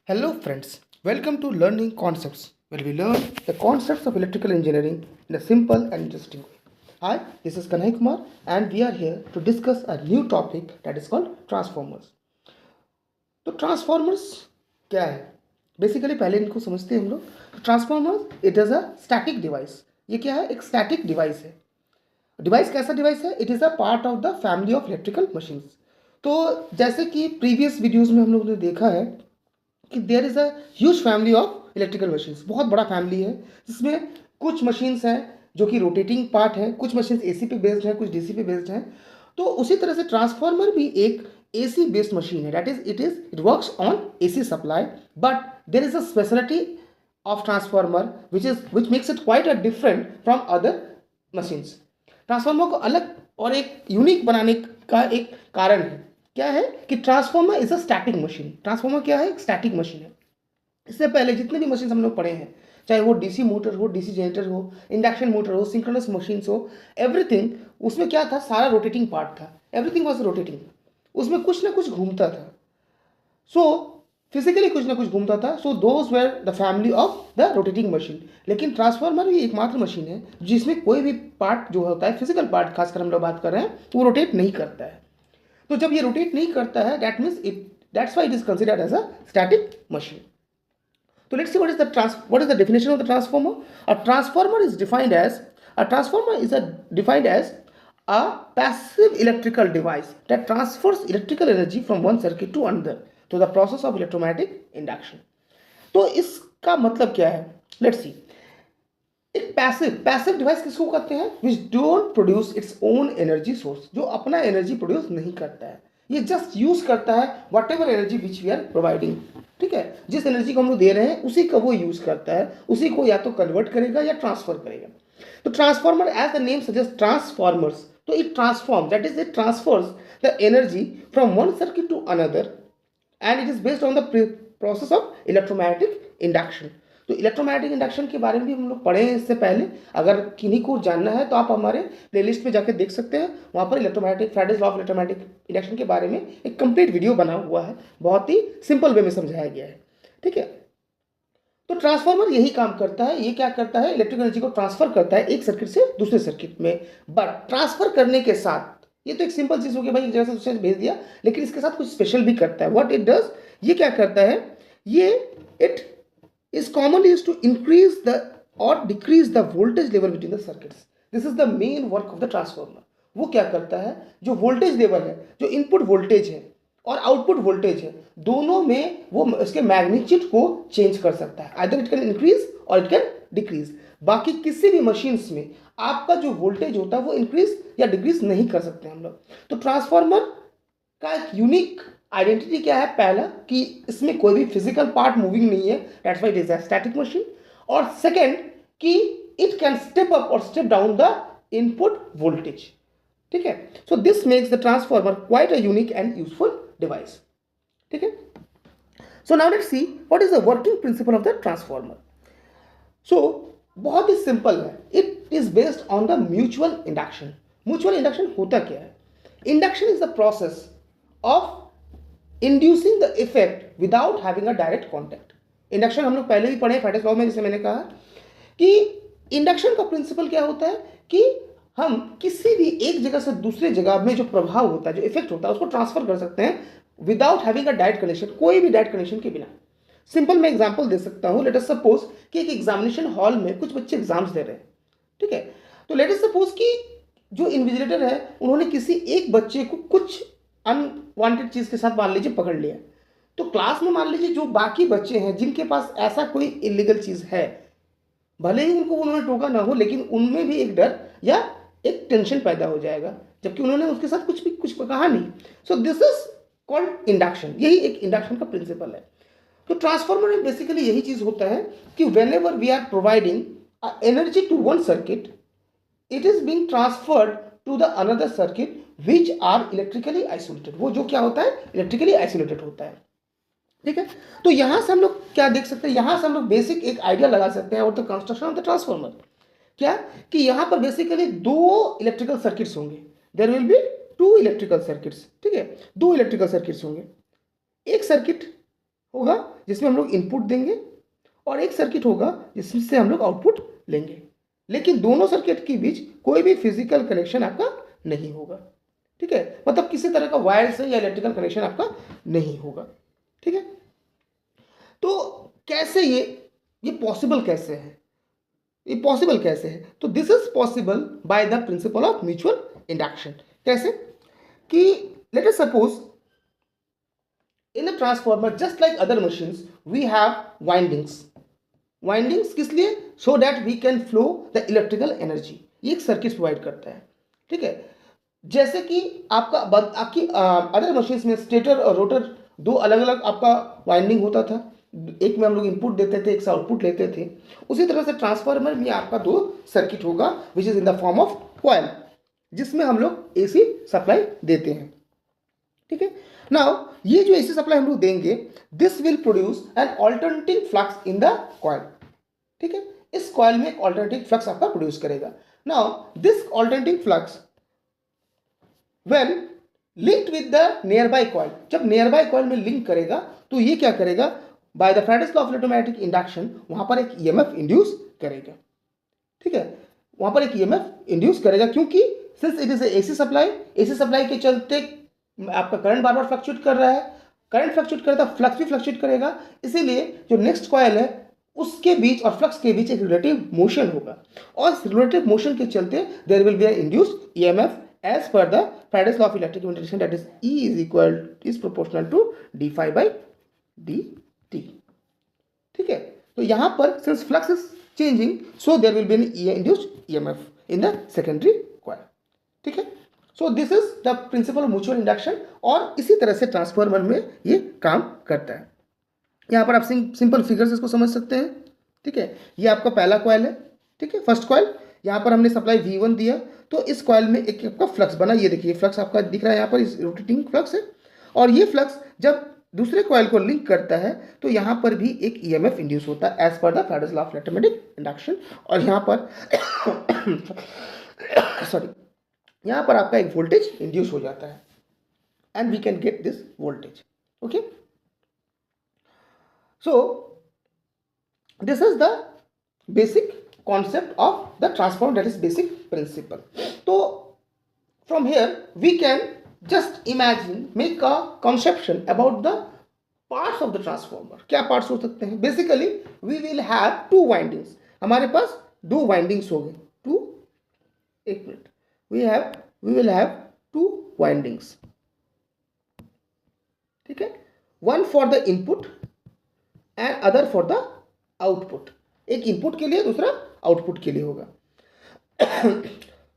Hello friends, welcome to Learning Concepts, where we learn the concepts of electrical engineering in a simple and interesting way. Hi, this is Kanhay Kumar and we are here to discuss a new topic that is called transformers. तो transformers क्या है? Basically पहले इनको समझते हैं हम लोग. Transformer it is a static device. ये क्या है? एक स्टैटिक डिवाइस है. डिवाइस कैसा डिवाइस है? It is a part of the family of electrical machines. तो जैसे कि प्रीवियस वीडियोस में हम लोगों ने देखा है कि there is a huge family of electrical machines. बहुत बड़ा फैमिली है जिसमें कुछ मशीन्स हैं जो कि रोटेटिंग पार्ट है, कुछ मशीन्स एसी पे बेस्ड हैं, कुछ डीसी पे बेस्ड हैं. तो उसी तरह से ट्रांसफार्मर भी एक एसी बेस्ड मशीन है. That is it works on AC supply, but there is a speciality of transformer which makes it quite a different from other machines. Transformer को अलग और एक यूनिक बनाने का एक कारण है. क्या है कि transformer is a static machine. Transformer क्या है? एक स्टैटिक मशीन है. इससे पहले जितने भी मशीन हम लोग पढ़े हैं, चाहे वो डीसी मोटर हो, डीसी जनरेटर हो, इंडक्शन मोटर हो, सिंक्रोनस मशीन्स हो, एवरीथिंग उसमें क्या था? सारा रोटेटिंग पार्ट था. Everything was rotating. उसमें कुछ ना कुछ घूमता था. सो फिजिकली कुछ ना कुछ घूमता था. So those were the family of the rotating machine. लेकिन ट्रांसफार्मर भी एकमात्र मशीन है जिसमें कोई भी पार्ट जो होता है, फिजिकल पार्ट खासकर हम लोग बात कर रहे हैं, वो रोटेट नहीं करता है. तो जब ये रोटेट नहीं करता है, that's why it is considered as a static machine. So let's see what is the definition of the transformer. A transformer is defined as a passive electrical device that transfers electrical energy from one circuit to another through the process of electromagnetic induction. तो इसका मतलब क्या है? Let's see. एक passive device किसको कहते हैं? Which don't produce its own energy source. जो अपना एनर्जी प्रोड्यूस नहीं करता है, ये जस्ट यूज करता है whatever energy which we are providing. ठीक है, जिस एनर्जी को हम लोग दे रहे हैं उसी का वो यूज करता है, उसी को या तो कन्वर्ट करेगा या ट्रांसफर करेगा. तो transformer as the name suggest transformers. तो it transform, that is it transfers the energy from one circuit to another and it is based on the process of electromagnetic induction. तो electromagnetic induction के बारे में भी हम लोग पढ़े हैं इससे पहले. अगर किन्हीं को जानना है तो आप हमारे प्लेलिस्ट में जाकर देख सकते हैं. वहाँ पर Fridays law of electromagnetic induction के बारे में एक कंप्लीट वीडियो बना हुआ है. बहुत ही सिंपल वे में समझाया गया है. ठीक है, तो ट्रांसफार्मर यही काम करता है. ये क्या करता है? इलेक्ट्रिकल एनर्जी को ट्रांसफर करता है एक सर्किट से दूसरे सर्किट में. बट ट्रांसफर करने के साथ, ये तो एक सिंपल चीज हो गया भाई, एक जगह से दूसरे भेज दिया, लेकिन इसके साथ कुछ स्पेशल भी करता है. व्हाट इट डज, ये क्या करता है? ये it is commonly used to increase the or decrease the voltage level between the circuits. This is the main work of the transformer. वो क्या करता है? जो वोल्टेज लेवल है, जो इनपुट वोल्टेज है और आउटपुट वोल्टेज है, दोनों में वो इसके मैग्नीट्यूड को चेंज कर सकता है. आइदर इट कैन इंक्रीज और इट कैन डिक्रीज. बाकी किसी भी मशीन्स में आपका जो वोल्टेज होता है वो इंक्रीज या डिक्रीज नहीं कर सकते हम लोग. तो ट्रांसफार्मर का एक यूनिक आइडेंटिटी क्या है? पहला कि इसमें कोई भी फिजिकल पार्ट मूविंग नहीं है, that's why it is a static machine. और सेकंड कि इट कैन स्टेप अप और step down the input voltage. ठीक है, so this makes the transformer quite a unique and useful device. ठीक है, so now let's see what is the working principle of the transformer. So बहुत ही simple है. It is based on the mutual induction. Mutual induction होता क्या है? Induction is the process of inducing the effect without having a direct contact. Induction हम लोग पहले भी पढ़े फैराडेज लॉ में, जैसे मैंने कहा कि इंडक्शन का प्रिंसिपल क्या होता है कि हम किसी भी एक जगह से दूसरे जगह में जो प्रभाव होता है, जो इफेक्ट होता है, उसको ट्रांसफर कर सकते हैं without having a direct connection, कोई भी डायरेक्ट कनेक्शन के बिना. सिंपल मैं एग्जांपल दे सकता हूं. लेट अस सपोज कि एक एग्जामिनेशन हॉल में कुछ बच्चे एग्जाम्स दे रहे हैं. ठीक है, तो लेट अस सपोज कि जो इन्विजिलेटर है उन्होंने किसी एक बच्चे को कुछ अनवांटेड चीज के साथ मान लीजिए पकड़ लिया. तो क्लास में मान लीजिए जो बाकी बच्चे हैं जिनके पास ऐसा कोई इलीगल चीज है, भले ही उनको उन्होंने टोका ना हो, लेकिन उनमें भी एक डर या एक टेंशन पैदा हो जाएगा, जबकि उन्होंने उसके साथ कुछ कहा नहीं. सो दिस इज कॉल्ड इंडक्शन. यही एक इंडक्शन का प्रिंसिपल है. तो ट्रांसफार्मर में बेसिकली यही चीज होता है कि whenever we are providing energy to one circuit, it is being transferred to the another circuit which are electrically isolated. वो जो क्या होता है? इलेक्ट्रिकली आइसोलेटेड होता है. ठीक है, तो यहां से हम लोग क्या देख सकते हैं? यहां से हम लोग बेसिक एक आइडिया लगा सकते हैं और the construction of the transformer. क्या कि यहां पर बेसिकली दो इलेक्ट्रिकल सर्किट्स होंगे. There will be two electrical circuits. ठीक है, दो इलेक्ट्रिकल सर्किट्स होंगे. एक सर्किट होगा जिसमें हम लोग इनपुट देंगे और एक सर्किट होगा जिससे हम लोग आउटपुट लेंगे, लेकिन दोनों सर्किट के बीच कोई भी फिजिकल कनेक्शन आपका नहीं होगा। ठीक है, मतलब किसी तरह का वायर से या इलेक्ट्रिकल कनेक्शन आपका नहीं होगा। ठीक है, तो कैसे ये पॉसिबल कैसे है, ये पॉसिबल कैसे है? तो this is possible by the principle of mutual induction. कैसे कि let us suppose in a transformer just like other machines we have windings. Windings किस लिए? So that we can flow the electrical energy. ये एक circuit provide करता है। ठीक है, जैसे कि आपकी अदर मशीन्स में स्टेटर और रोटर दो अलग अलग आपका वाइंडिंग होता था, एक में हम लोग इनपुट देते थे, एक से आउटपुट लेते थे। उसी तरह से ट्रांसफार्मर में आपका दो सर्किट होगा which is in the form of coil, जिसमें हम लोग एसी सप्लाई देते हैं। ठीक है, नाउ ये जो एसी सप्लाई हम लोग देंगे, this will produce an alternating flux in the coil. ठीक है, इस कॉइल में एक ऑल्टरनेटिंग फ्लक्स आपका प्रोड्यूस करेगा। Now this alternating flux when linked with the near by coil, जब नियर बाय कॉइल में लिंक करेगा तो ये क्या करेगा, by the Faraday's law of electromagnetic induction वहां पर एक ईएमएफ इंड्यूस करेगा। ठीक है, वहां पर एक ईएमएफ इंड्यूस करेगा, क्योंकि since it is AC supply, AC supply के चलते आपका करंट बार बार फ्लक्चुएट कर रहा है, करंट फ्लक्चुएट करता है, फ्लक्स भी फ्लक्चुएट करेगा। इसीलिए जो नेक्स्ट कॉइल है उसके बीच और फ्लक्स के बीच एक रिलेटिव मोशन होगा, और इस रिलेटिव मोशन के चलते there will be induced EMF as per the Faraday's law of electric induction, that is E is proportional to d phi by dt। ठीक है, तो यहां पर since flux is changing so there will be an induced EMF in the secondary coil। ठीक है, so this is the principle of mutual induction, और इसी तरह से ट्रांसफार्मर में ये काम करता है। यहां पर आप सिंपल फिगर से इसको समझ सकते हैं। ठीक है, ये आपका पहला कॉइल है। ठीक है, फर्स्ट कॉइल, यहाँ पर हमने सप्लाई V1 दिया तो इस कॉइल में एक आपका फ्लक्स बना। ये देखिए फ्लक्स आपका दिख रहा है यहाँ पर, इस रोटेटिंग फ्लक्स है, और ये फ्लक्स जब दूसरे कॉइल को लिंक करता है तो यहाँ पर भी एक ईएमएफ इंड्यूस होता है as per the Faraday's law of electromagnetic induction. और यहाँ पर सॉरी, यहाँ पर आपका एक वोल्टेज इंड्यूस हो जाता है and we can get this voltage. Okay, so this is the basic concept of the transformer, that is basic principle. So from here we can just imagine, make a conception about the parts of the transformer। क्या parts हो सकते हैं? Basically we will have two windings, हमारे पास दो windings होंगे, two, एक minute, we will have two windings। ठीक है, one for the input and other for the output। एक इनपुट के लिए, दूसरा आउटपुट के लिए होगा।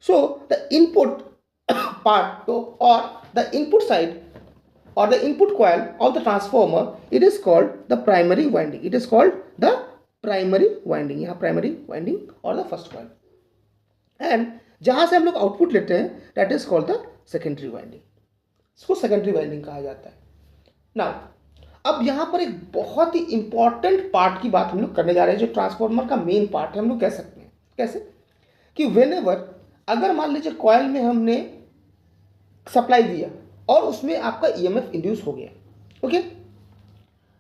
सो द इनपुट पार्ट और द इनपुट साइड और the input coil of the transformer, it is called the primary winding. It is called the primary winding, यहाँ प्राइमरी वाइंडिंग और द फर्स्ट कॉइल। एंड जहां से हम लोग output लेते हैं that is called the secondary winding. इसको secondary winding कहा जाता है। नाउ अब यहाँ पर एक बहुत ही इंपॉर्टेंट पार्ट की बात हम लोग करने जा रहे हैं, जो ट्रांसफार्मर का मेन पार्ट है, हम लोग कह सकते हैं। कैसे कि व्हेनेवर, अगर मान लीजिए कॉइल में हमने सप्लाई दिया और उसमें आपका ईएमएफ इंड्यूस हो गया। ओके,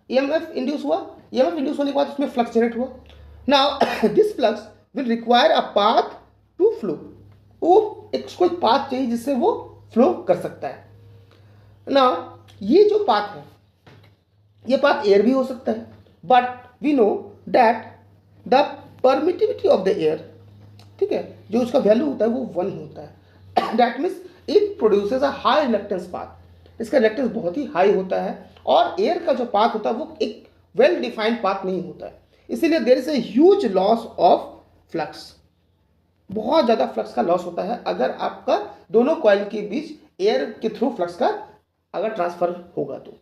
ईएमएफ इंड्यूस हुआ, ईएमएफ इंड्यूस होने के बाद उसमें फ्लक्स जनरेट हुआ। Now this flux will require a path to flow. वो एक कोई पाथ चाहिए जिससे वो फ्लो कर सकता है। नाउ ये जो पाथ है, ये पाथ एयर भी हो सकता है, but we know that the permittivity of the air, ठीक है, जो उसका वैल्यू होता है वो 1 होता है। That means it produces a high reluctance path. इसका रिलक्टेंस बहुत ही हाई होता है, और एयर का जो पाथ होता है वो एक वेल डिफाइंड पाथ नहीं होता है। इसीलिए there is a huge loss of flux. बहुत ज़्यादा फ्लक्स का लॉस होता है अगर आपका दोनों कॉइल के बीच एयर के थ्रू फ्लक्स का अगर ट्रांसफर होगा तो।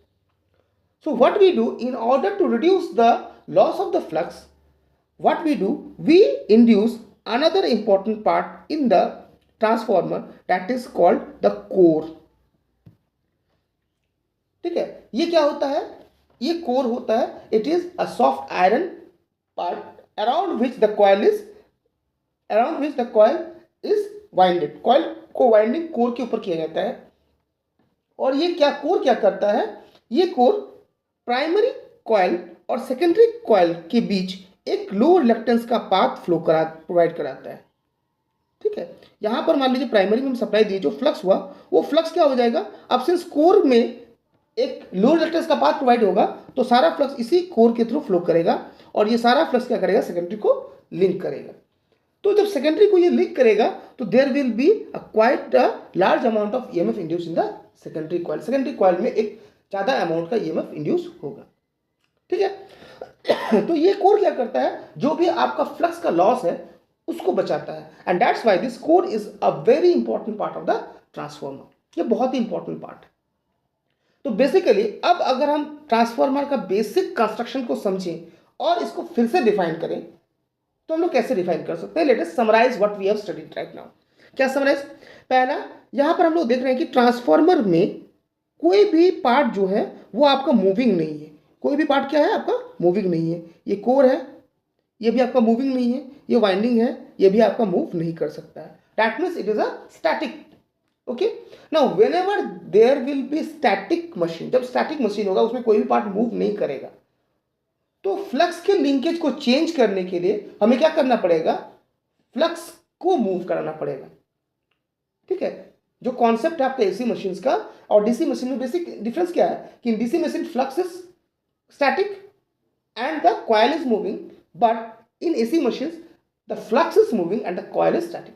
So what we do in order to reduce the loss of the flux, what we do, we induce another important part in the transformer, that is called the core। ठीक है, ये क्या होता है? ये कोर होता है। It is a soft iron part around which the coil is winded. Coil को वाइंडिंग कोर के ऊपर किया जाता है। और ये क्या कोर क्या करता है? ये कोर प्राइमरी कॉइल और सेकेंडरी कॉइल के बीच एक लो रिलक्टेंस का पाथ फ्लो प्रोवाइड कराता है। ठीक है, यहां पर मान लीजिए प्राइमरी में हम सप्लाई दिए, जो फ्लक्स हुआ वो फ्लक्स क्या हो जाएगा, अब सिंस कोर में एक लो रिलक्टेंस का पाथ प्रोवाइड होगा तो सारा फ्लक्स इसी कोर के थ्रू फ्लो करेगा और ये सारा फ्लक्स क्या करेगा, सेकेंडरी को लिंक करेगा। तो जब सेकेंडरी को ये लिंक करेगा तो there will be quite large amount of EMF induce in the secondary coil. Secondary coil में एक ज़्यादा अमाउंट का ईएमएफ इंड्यूस होगा। ठीक है, तो ये कोर क्या करता है, जो भी आपका फ्लक्स का लॉस है उसको बचाता है। And that's why this core is a very important part of the transformer. ये बहुत ही इंपॉर्टेंट पार्ट है। तो बेसिकली अब अगर हम ट्रांसफॉर्मर का बेसिक कंस्ट्रक्शन को समझें और इसको फिर से डिफाइन करें तो हम लोग कैसे डिफाइन कर सकते हैं। Let us summarise what we have studied right now. क्या समराइज, पहला यहां पर हम लोग देख रहे हैं कि ट्रांसफॉर्मर में कोई भी पार्ट जो है वो आपका मूविंग नहीं है। कोई भी पार्ट क्या है आपका, मूविंग नहीं है। ये कोर है, ये भी आपका मूविंग नहीं है। ये वाइंडिंग है, ये भी आपका मूव नहीं कर सकता है। That means it is a static. Okay, now whenever there will be static machine, जब स्टैटिक मशीन होगा उसमें कोई भी पार्ट मूव नहीं करेगा, तो फ्लक्स के लिंकेज को चेंज करने के लिए हमें क्या करना पड़ेगा, फ्लक्स को मूव कराना पड़ेगा। ठीक है, जो कॉन्सेप्ट है आपका एसी मशीन का और डीसी मशीन में बेसिक डिफरेंस क्या है कि in DC machine flux is static and the coil is moving, but in AC machine the flux is moving and the coil is static.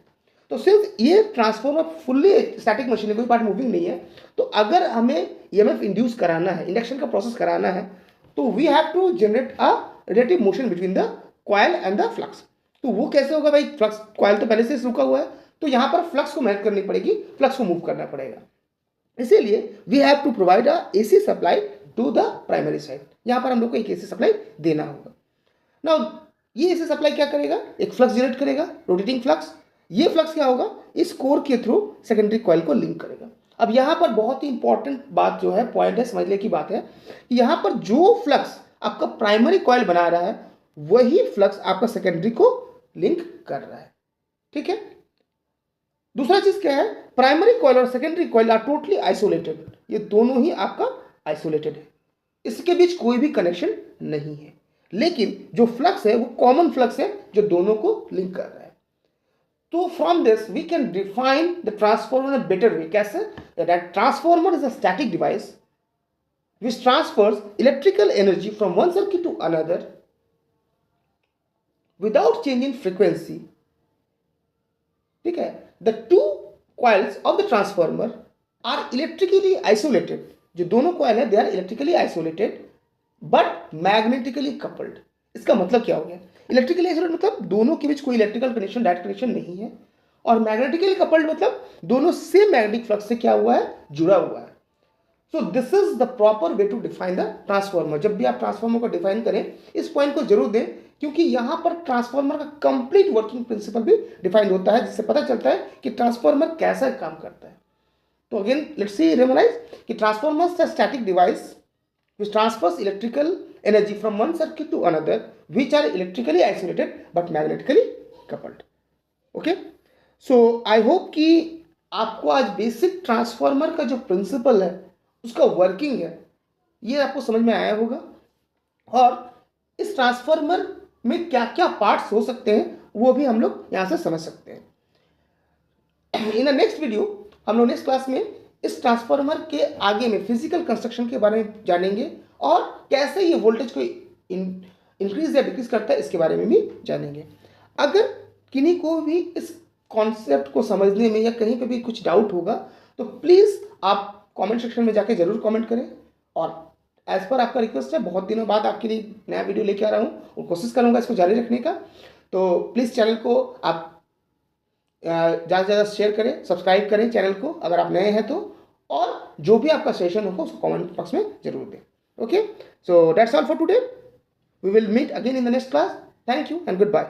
तो since ये transformer fully static machine है, कोई part moving नहीं है, तो अगर हमें EMF induce कराना है, इंडक्शन का प्रोसेस कराना है, तो we have to generate a relative motion between the coil and the flux. तो वो कैसे होगा भाई, फ्लक्स कॉइल तो पहले से रुका हुआ है, तो यहां पर फ्लक्स को मैनेज करनी पड़ेगी, फ्लक्स को मूव करना पड़ेगा। इसीलिए we have to provide a AC supply to the primary side. यहां पर हम लोग को एक एसी सप्लाई देना होगा। नाउ ये एसी सप्लाई क्या करेगा, एक फ्लक्स जनरेट करेगा, रोटेटिंग फ्लक्स। ये फ्लक्स क्या होगा, इस कोर के थ्रू सेकेंडरी कॉइल को लिंक करेगा। अब यहां पर बहुत ही इंपॉर्टेंट बात जो है, पॉइंट है, समझने की बात है, यहां पर जो फ्लक्स आपका प्राइमरी कॉइल बना रहा है वही फ्लक्स आपका सेकेंडरी को लिंक कर रहा है। ठीक है, दूसरा चीज क्या है, प्राइमरी कॉइल और secondary coil are totally isolated. ये दोनों ही आपका आइसोलेटेड है, इसके बीच कोई भी कनेक्शन नहीं है, लेकिन जो फ्लक्स है वो कॉमन फ्लक्स है जो दोनों को लिंक कर रहा है। तो from this we can define the transformer in a better way. कैसे, that transformer is a static device which transfers electrical energy from one circuit to another without changing frequency. ठीक है, the two coils of the transformer are electrically isolated. जो दोनों coil है they are electrically isolated but magnetically coupled. इसका मतलब क्या हो गया, इलेक्ट्रिकली आइसोलेटेड मतलब दोनों के बीच कोई इलेक्ट्रिकल कनेक्शन, डायरेक्ट कनेक्शन नहीं है, और मैग्नेटिकली कपल्ड मतलब दोनों सेम मैग्नेटिक फ्लक्स से क्या हुआ है, जुड़ा हुआ है। So this is the proper way to define the transformer. जब भी आप ट्रांसफॉर्मर को डिफाइन करें इस पॉइंट को जरूर दें, क्योंकि यहां पर ट्रांसफॉर्मर का कंप्लीट वर्किंग प्रिंसिपल भी डिफाइन होता है, जिससे पता चलता है कि ट्रांसफॉर्मर कैसा काम करता है। तो अगेन लेट्स सी रियलाइज कि transformer is a static device which transfers electrical energy from one circuit to another, which are electrically isolated but magnetically coupled. Okay, so I hope कि आपको आज बेसिक ट्रांसफॉर्मर का जो principal है उसका working है ये आपको समझ में आया होगा, और इस ट्रांसफॉर्मर में क्या क्या पार्ट्स हो सकते हैं वो भी हम लोग यहाँ से समझ सकते हैं। इन द नेक्स्ट वीडियो हम लोग नेक्स्ट क्लास में इस ट्रांसफॉर्मर के आगे में फिजिकल कंस्ट्रक्शन के बारे में जानेंगे और कैसे ये वोल्टेज को इंक्रीज या डिक्रीज करता है इसके बारे में भी जानेंगे। अगर किन्हीं को भी इस कॉन्सेप्ट को समझने में या कहीं पे भी कुछ डाउट होगा तो प्लीज़ आप कमेंट सेक्शन में जाके ज़रूर कमेंट करें, और एज पर आपका रिक्वेस्ट है, बहुत दिनों बाद आपके लिए नया वीडियो लेके आ रहा हूँ और कोशिश करूँगा इसको जारी रखने का। तो प्लीज़ चैनल को आप ज़्यादा से ज़्यादा शेयर करें, सब्सक्राइब करें चैनल को अगर आप नए हैं तो, और जो भी आपका सेशन होगा उसको कमेंट बॉक्स में जरूर दें। Okay, so that's all for today, we will meet again in the next class. Thank you and good bye.